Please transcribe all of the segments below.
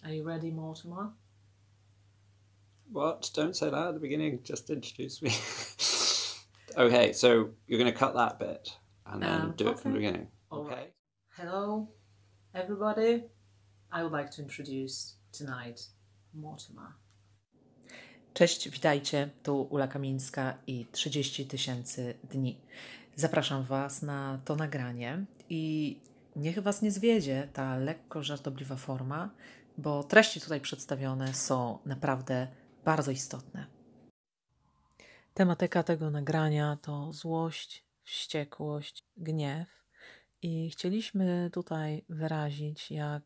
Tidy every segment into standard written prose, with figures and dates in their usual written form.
Are you ready, Mortimer? What? Don't say that at the beginning. Just introduce me. Okay, so you're going to cut that bit and then do it from the beginning. Okay. Right. Hello, everybody. I would like to introduce tonight Mortimer. Cześć, witajcie. Tu Ula Kamińska i 30 000 dni. Zapraszam Was na to nagranie i niech Was nie zwiedzie ta lekko żartobliwa forma, bo treści tutaj przedstawione są naprawdę bardzo istotne. Tematyka tego nagrania to złość, wściekłość, gniew i chcieliśmy tutaj wyrazić, jak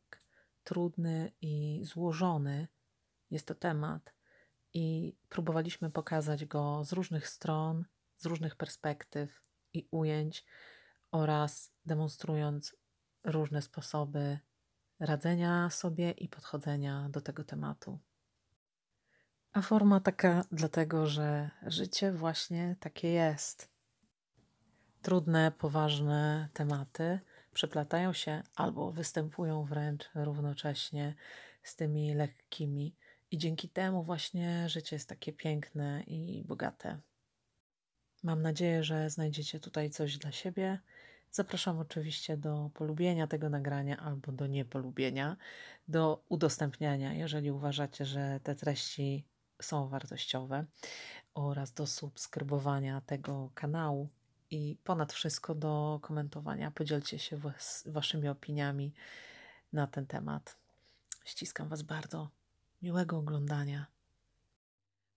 trudny i złożony jest to temat i próbowaliśmy pokazać go z różnych stron, z różnych perspektyw i ujęć oraz demonstrując różne sposoby radzenia sobie i podchodzenia do tego tematu. A forma taka dlatego, że życie właśnie takie jest. Trudne, poważne tematy przeplatają się albo występują wręcz równocześnie z tymi lekkimi i dzięki temu właśnie życie jest takie piękne i bogate. Mam nadzieję, że znajdziecie tutaj coś dla siebie. Zapraszam oczywiście do polubienia tego nagrania albo do niepolubienia, do udostępniania, jeżeli uważacie, że te treści są wartościowe, oraz do subskrybowania tego kanału i ponad wszystko do komentowania. Podzielcie się waszymi opiniami na ten temat. Ściskam Was bardzo. Miłego oglądania.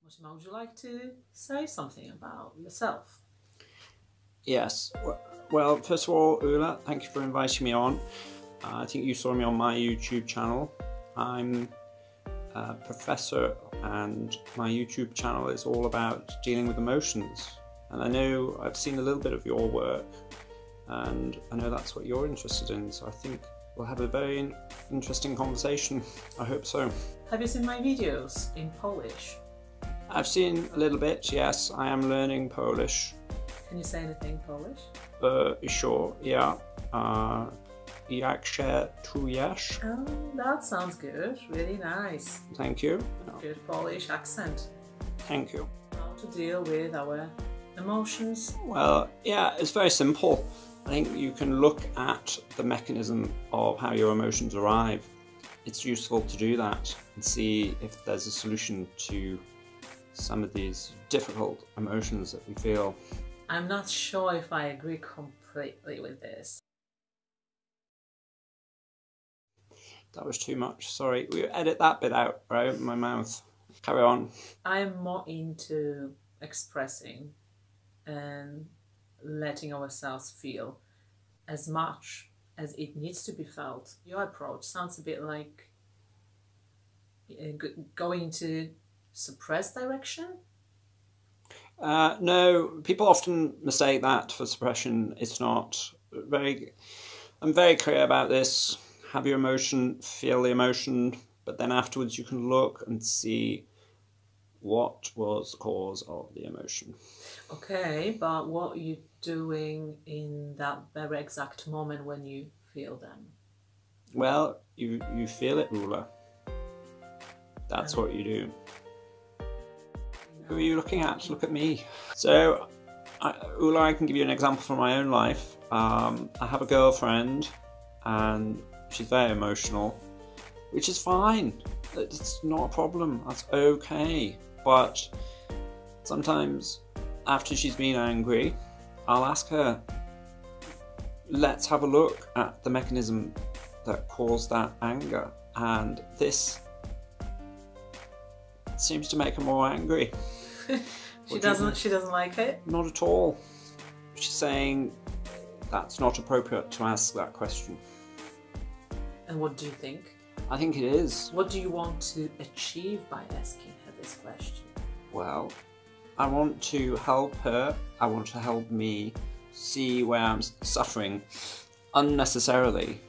Mortimer, would you like to say something about yourself? Yes. Well, first of all, Ula, thank you for inviting me on. I think you saw me on my YouTube channel. I'm a professor and my YouTube channel is all about dealing with emotions. And I know I've seen a little bit of your work and I know that's what you're interested in. So I think we'll have a very interesting conversation. I hope so. Have you seen my videos in Polish? I've seen a little bit, yes. I am learning Polish. Can you say anything Polish? Sure, yeah. Jak się czujesz? Oh, that sounds good. Really nice. Thank you. Good Polish accent. Thank you. How to deal with our emotions? Well, yeah, it's very simple. I think you can look at the mechanism of how your emotions arrive. It's useful to do that and see if there's a solution to some of these difficult emotions that we feel. I'm not sure if I agree completely with this. That was too much, sorry. We edit that bit out, right? My mouth. Carry on. I'm more into expressing and letting ourselves feel as much as it needs to be felt. Your approach sounds a bit like going into suppressed direction? No, people often mistake that for suppression. It's not. I'm very clear about this. Have your emotion, feel the emotion, but then afterwards you can look and see what was the cause of the emotion. Okay, but what are you doing in that very exact moment when you feel them? Well, you feel it, Ula. That's what you do. Who are you looking at? Look at me. So, Ula, I can give you an example from my own life. I have a girlfriend and she's very emotional, which is fine. It's not a problem. That's okay. But sometimes after she's been angry, I'll ask her, let's have a look at the mechanism that caused that anger. And this seems to make her more angry. She doesn't like it? Not at all. She's saying that's not appropriate to ask that question. And what do you think? I think it is. What do you want to achieve by asking her this question? Well, I want to help her. I want to help me see where I'm suffering unnecessarily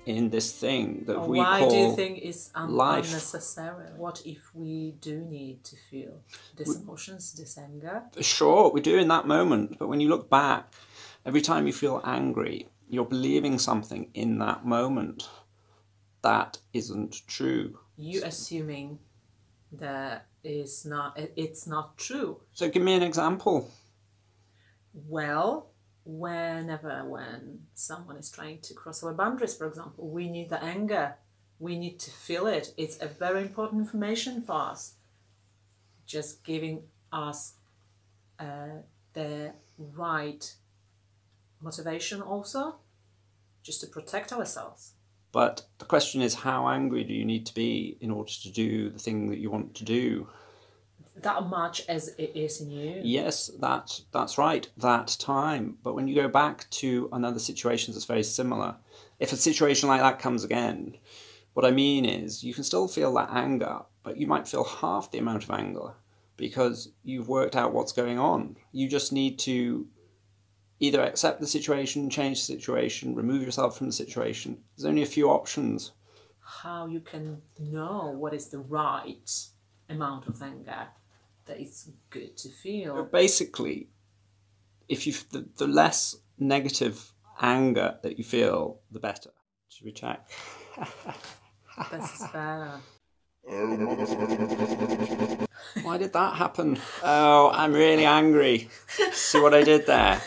in this thing that we call life. Why do you think it's unnecessary? What if we do need to feel these emotions, this anger? Sure, we do in that moment. But when you look back, every time you feel angry, you're believing something in that moment. that isn't true. You assuming that it's not true. So give me an example. Well, when someone is trying to cross our boundaries, for example, we need the anger. We need to feel it. It's a very important information for us. Just giving us the right motivation also, just to protect ourselves. But the question is, how angry do you need to be in order to do the thing that you want to do? That much as it is in you. Yes, that's right, that time. But when you go back to another situation that's very similar, if a situation like that comes again, what I mean is you can still feel that anger, but you might feel half the amount of anger because you've worked out what's going on. You just need to either accept the situation, change the situation, remove yourself from the situation. There's only a few options. How you can know what is the right amount of anger that it's good to feel? Basically, if the less negative anger that you feel, the better. Should we check? This is better. Why did that happen? Oh, I'm really angry. See what I did there?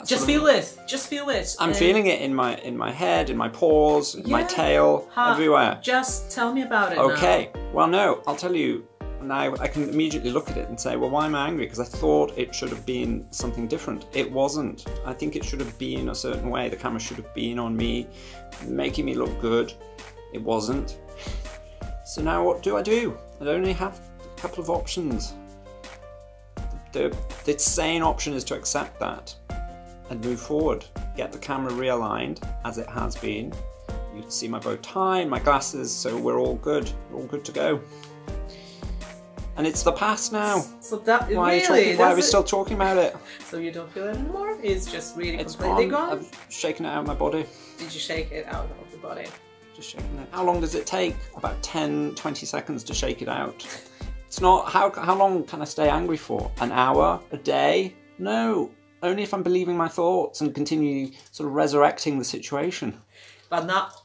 Just feel it. Just feel it. I'm feeling it in my head, in my paws, in my tail, everywhere. Just tell me about it. Okay. Now. Well, no, I'll tell you. Now I can immediately look at it and say, well, why am I angry? Because I thought it should have been something different. It wasn't. I think it should have been a certain way. The camera should have been on me, making me look good. It wasn't. So now what do? I only have a couple of options. The sane option is to accept that and move forward. Get the camera realigned as it has been. You can see my bow tie, my glasses, so we're all good. We're all good to go. And it's the past now. So that why are we still talking about it? So you don't feel it anymore? It's just really it's completely gone? I've shaken it out of my body. Did you shake it out of the body? Just shaking it. How long does it take? About 10-20 seconds to shake it out. It's not, how long can I stay angry for? An hour? A day? No. Only if I'm believing my thoughts and continue sort of resurrecting the situation. But not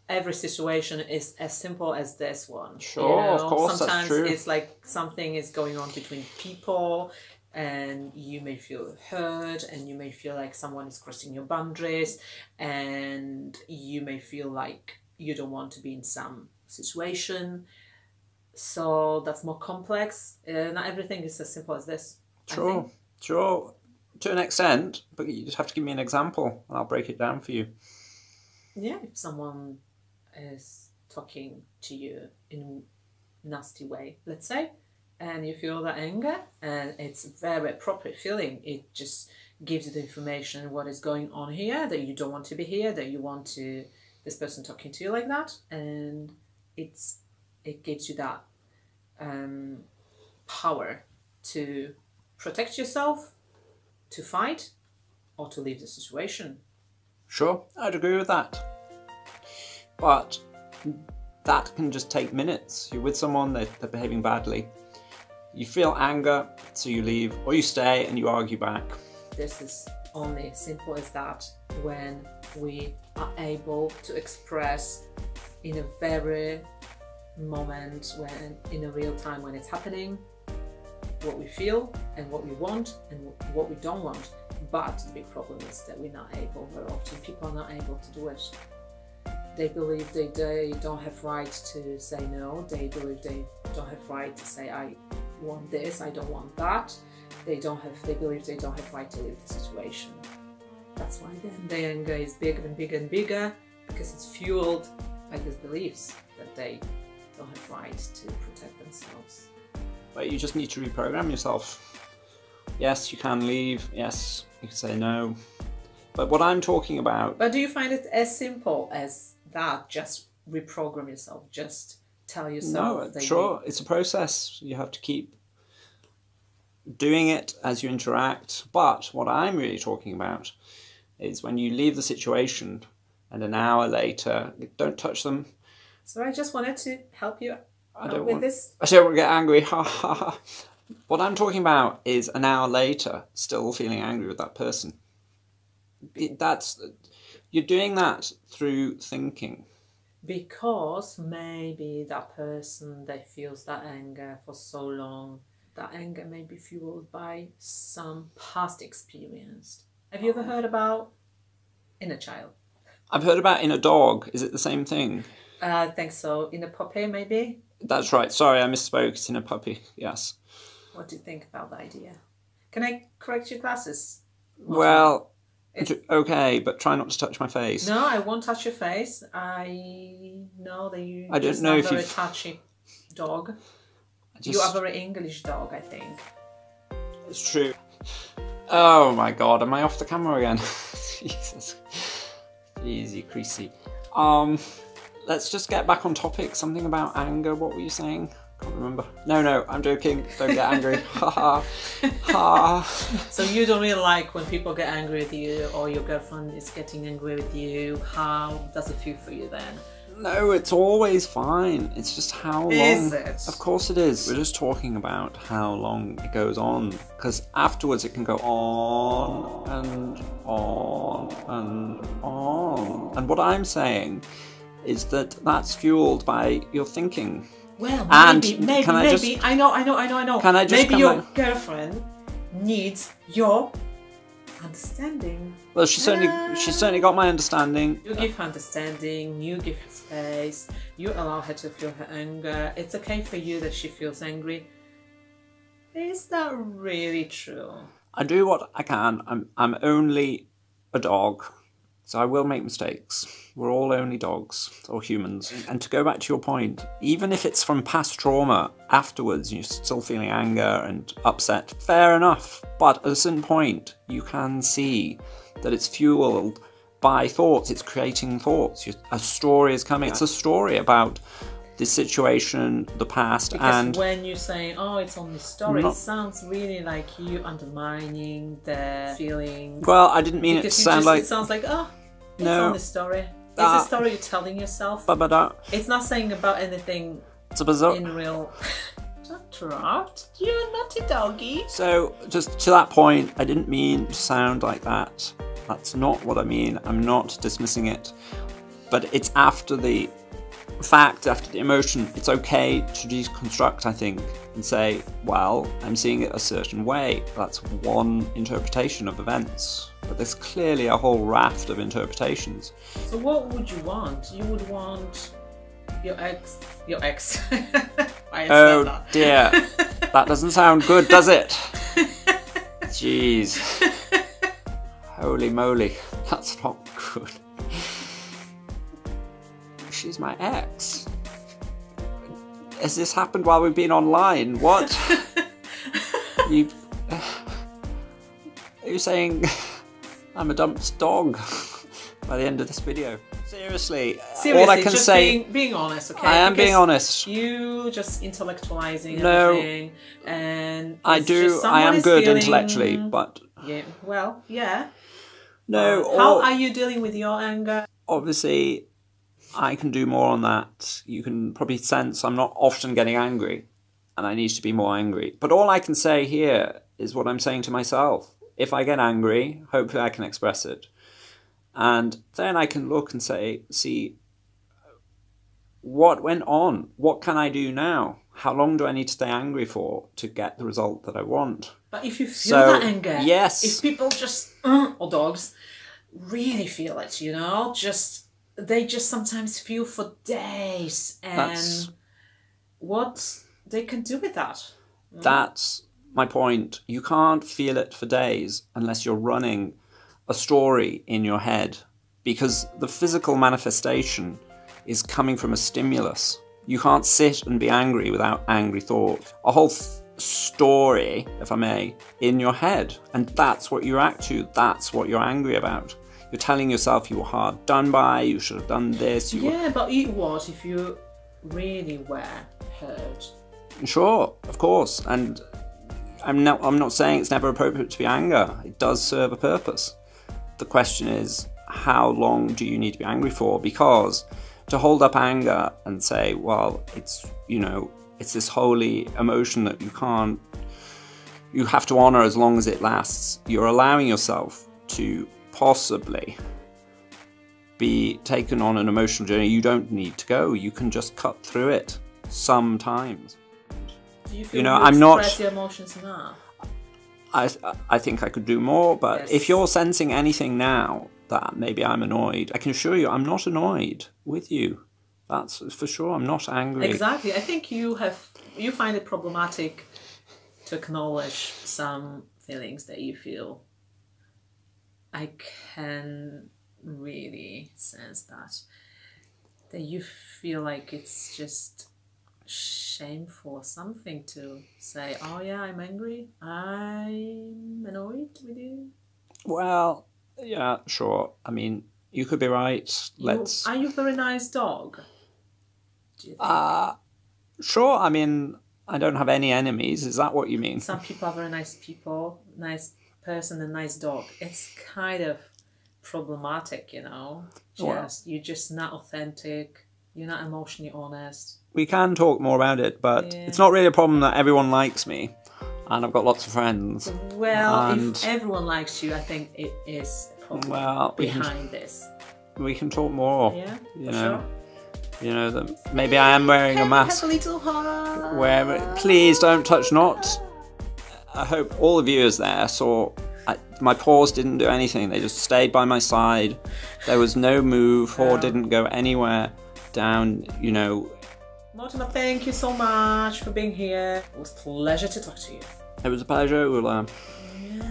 every situation is as simple as this one. Sure, of course, sometimes that's true. It's like something is going on between people and you may feel hurt and you may feel like someone is crossing your boundaries and you may feel like you don't want to be in some situation. So that's more complex. Not everything is as simple as this. Sure, sure. To an extent, but you just have to give me an example and I'll break it down for you. Yeah, if someone is talking to you in a nasty way, let's say, and you feel that anger, and it's a very appropriate feeling. It just gives you the information what is going on here, that you don't want to be here, that you want to this person talking to you like that, and it gives you that power to protect yourself, to fight, or to leave the situation. Sure, I'd agree with that. But that can just take minutes. You're with someone, they're behaving badly. You feel anger, so you leave, or you stay and you argue back. This is only simple as that when we are able to express in a very moment, when in a real time when it's happening, what we feel and what we want and what we don't want. But the big problem is that we're not able, very often people are not able to do it. They believe they don't have right to say no. They believe they don't have right to say I want this, I don't want that. They believe they don't have right to leave the situation. That's why then the anger is bigger and bigger and bigger, because it's fueled by these beliefs that they don't have right to protect themselves. But you just need to reprogram yourself. Yes, you can leave. Yes, you can say no. But what I'm talking about... But do you find it as simple as that? Just reprogram yourself. Just tell yourself... No, sure. It's a process. You have to keep doing it as you interact. But what I'm really talking about is when you leave the situation and an hour later, don't touch them. So I just wanted to help you I don't with want this. I don't want to get angry. What I'm talking about is an hour later, still feeling angry with that person. You're doing that through thinking. Because maybe that person, they feels that anger for so long. That anger may be fueled by some past experience. Have you ever heard about inner child? I've heard about in a dog. Is it the same thing? I think so. In a puppy, maybe? That's right. Sorry, I misspoke. It's in a puppy. Yes. What do you think about the idea? Can I correct your glasses? Well, okay, but try not to touch my face. No, I won't touch your face. I know that you I don't just know not if very you've... touchy dog. You are a very English dog, I think. It's true. Oh my god, am I off the camera again? Jesus. Easy, creasy. Let's just get back on topic. Something about anger. What were you saying? Can't remember. No, I'm joking. Don't get angry. Ha ha. Ha. So you don't really like when people get angry with you, or your girlfriend is getting angry with you. How does it feel for you then? No, it's always fine. It's just how long. Is it? Of course it is. We're just talking about how long it goes on. Because afterwards it can go on and on and on. And what I'm saying is that that's fueled by your thinking. Well, And maybe. can I just- I know. Can I just maybe come your back? girlfriend needs your understanding. Well, she's certainly got my understanding. You give her understanding, you give her space, you allow her to feel her anger. It's okay for you that she feels angry. Is that really true? I do what I can. I'm only a dog, so I will make mistakes. We're all only dogs or humans. And to go back to your point, even if it's from past trauma, afterwards you're still feeling anger and upset, fair enough. But at a certain point, you can see that it's fueled by thoughts. It's creating thoughts. A story is coming. It's a story about the situation, the past, Because and when you say, oh, it's only story, it sounds really like you undermining the feeling. well, I didn't mean it to Because sound like it sounds like, oh, it's No. only story. It's a story you're telling yourself. It's not saying about anything in real. Don't interrupt. You're a naughty doggy. So, just to that point, I didn't mean to sound like that. That's not what I mean. I'm not dismissing it. But it's after the fact, after the emotion, it's okay to deconstruct, I think, and say, well, I'm seeing it a certain way. That's one interpretation of events. But there's clearly a whole raft of interpretations. So what would you want? You would want your ex. Oh dear. That doesn't sound good, does it? Jeez. Holy moly. That's not good. She's my ex. Has this happened while we've been online? What? Are you saying I'm a dumped dog by the end of this video? Seriously, all I can just say... being honest, okay? I am being honest. You just intellectualizing No, everything, and I am good feeling... intellectually, but... Yeah, well, yeah. No, how are you dealing with your anger? Obviously, I can do more on that. You can probably sense I'm not often getting angry, and I need to be more angry. But all I can say here is what I'm saying to myself. If I get angry, hopefully I can express it. And then I can look and see what went on? What can I do now? How long do I need to stay angry for to get the result that I want? But if you feel that anger, yes. If people just, or dogs, really feel it, you know, they just sometimes feel for days, and what they can do with that. That's my point. You can't feel it for days unless you're running a story in your head, because the physical manifestation is coming from a stimulus. You can't sit and be angry without angry thoughts. A whole story, if I may, in your head. And that's what you react to. That's what you're angry about. You're telling yourself you were hard done by, you should have done this. But what if you really were hurt? Sure, of course. And I'm not saying it's never appropriate to be angry. It does serve a purpose. The question is, how long do you need to be angry for? Because to hold up anger and say, well, it's this holy emotion that you have to honor as long as it lasts, you're allowing yourself to possibly be taken on an emotional journey, you don't need to go. You can just cut through it sometimes. Do you feel You know, you I'm not- express your emotions enough? I think I could do more, but Yes. if you're sensing anything now that maybe I'm annoyed, I can assure you I'm not annoyed with you. That's for sure. I'm not angry. Exactly. I think you find it problematic to acknowledge some feelings that you feel. I can really sense that you feel like it's just shameful or something to say, oh yeah, I'm angry, I'm annoyed with you. Well, yeah, sure. I mean, you could be right. Are you a very nice dog? Do you think? Sure. I mean, I don't have any enemies. Is that what you mean? Some people are very nice people, nice person and nice dog. It's kind of problematic, you know. You're just not authentic. You're not emotionally honest. We can talk more about it, but Yeah. it's not really a problem that everyone likes me, and I've got lots of friends. Well, And- if everyone likes you, I think it is a problem behind this. We can talk more. Yeah, you for know, sure. you know that maybe I am wearing a mask. Have a little heart. Where please don't touch. Not. I hope all the viewers there saw. My paws didn't do anything. They just stayed by my side. There was no move. Or didn't go anywhere down. You know. Mortimer, thank you so much for being here. It was a pleasure to talk to you. It was a pleasure, Ula. Yeah.